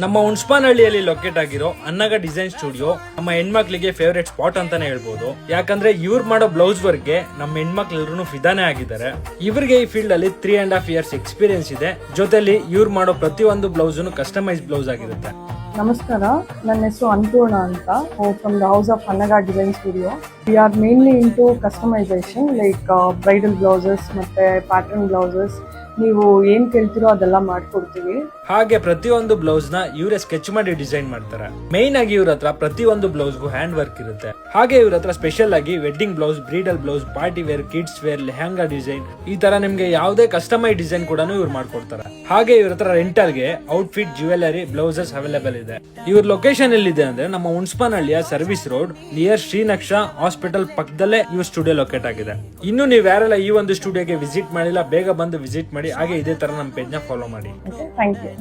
ನಮ್ಮ ಹುಣಸ್ಪಾನಹಳ್ಳಿಯಲ್ಲಿ ಲೊಕೇಟ್ ಆಗಿರೋ ಅನ್ನಗ design studio ನಮ್ಮ ಹೆಣ್ಮಕ್ಳಿಗೆ ಫೇವರೇಟ್ ಸ್ಪಾಟ್ ಅಂತಾನೆ ಹೇಳ್ಬೋದು. ಯಾಕಂದ್ರೆ ಇವ್ರು ಮಾಡೋ ಬ್ಲೌಸ್ ವರ್ಕ್ಗೆ ನಮ್ಮ ಹೆಣ್ಮಕ್ಳೆಲ್ಲರೂ ಫಿದಾನೆ ಆಗಿದ್ದಾರೆ. ಇವರಿಗೆ ಈ ಫೀಲ್ಡ್ ಅಲ್ಲಿ 3.5 years ಎಕ್ಸ್ಪೀರಿಯನ್ಸ್ ಇದೆ. ಜೊತೆಲಿ ಇವ್ರು ಮಾಡೋ ಪ್ರತಿಯೊಂದು ಬ್ಲೌಸ್ ಕಸ್ಟಮೈಸ್ ಬ್ಲೌಸ್ ಆಗಿರುತ್ತೆ. ನಮಸ್ಕಾರ, ನನ್ನ ಹೆಸರು ಅನ್ನಪೂರ್ಣ ಅಂತ. From the house of Annaga design studio. We are mainly into customisation like bridal blouses ಮತ್ತೆ ಪ್ಯಾಟರ್ನ್ ಬ್ಲೌಸಸ್. ನೀವು ಏನ್ ಕೇಳ್ತಿರೋ ಅದೆಲ್ಲ ಮಾಡ್ಕೊಡ್ತೀವಿ. ಹಾಗೆ ಪ್ರತಿಯೊಂದು ಬ್ಲೌಸ್ ನ ಇವರೇ ಸ್ಕೆಚ್ ಮಾಡಿ ಡಿಸೈನ್ ಮಾಡ್ತಾರೆ. ಮೇನ್ ಆಗಿ ಇವ್ರ ಹತ್ರ ಪ್ರತಿಯೊಂದು ಬ್ಲೌಸ್ಗೂ ಹ್ಯಾಂಡ್ ವರ್ಕ್ ಇರುತ್ತೆ. ಹಾಗೆ ಇವ್ರ ಹತ್ರ ಸ್ಪೆಷಲ್ ಆಗಿ wedding blouse, bridal blouse, party wear, kids wear, lehenga design, ಈ ತರ ನಿಮ್ಗೆ ಯಾವುದೇ ಕಸ್ಟಮೈಸ್ ಡಿಸೈನ್ ಕೂಡ ಇವ್ರು ಮಾಡ್ಕೊಡ್ತಾರೆ. ಹಾಗೆ ಇವ್ರ ಹತ್ರ ರೆಂಟಲ್ ಗೆ ಔಟ್ಫಿಟ್, ಜ್ಯುವೆಲರಿ, ಬ್ಲೌಸಸ್ ಅವೈಲೇಬಲ್ ಇದೆ. ಇವ್ರ ಲೊಕೇಶನ್ ಎಲ್ಲಿದೆ ಅಂದ್ರೆ ನಮ್ಮ ಹುಣಸ್ಪಾನಹಳ್ಳಿಯ ಸರ್ವಿಸ್ ರೋಡ್ ನಿಯರ್ ಶ್ರೀನಕ್ಷ ಹಾಸ್ಪಿಟಲ್ ಪಕ್ಕದಲ್ಲೇ ಇವ್ರ ಸ್ಟುಡಿಯೋ ಲೊಕೇಟ್ ಆಗಿದೆ. ಇನ್ನು ನೀವು ಯಾರೆಲ್ಲ ಈ ಒಂದು ಸ್ಟುಡಿಯೋಗೆ ವಿಸಿಟ್ ಮಾಡಿಲ್ಲ, ಬೇಗ ಬಂದು ವಿಸಿಟ್ ಮಾಡಿ. ಹಾಗೆ ಇದೇ ತರ ನಮ್ಮ ಪೇಜ್ ನ ಫಾಲೋ ಮಾಡಿ. Thank you.